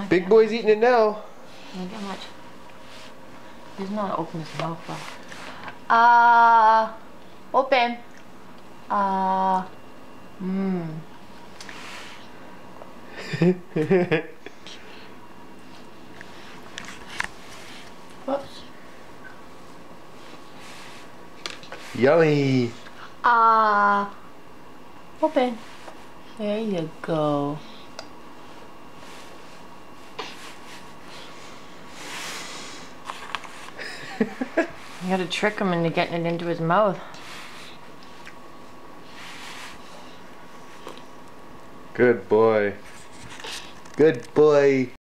Big boy's eating it now. Not that much. He's not open his mouth though. Open. Whoops. Yummy. Open. There you go. You gotta trick him into getting it into his mouth. Good boy. Good boy.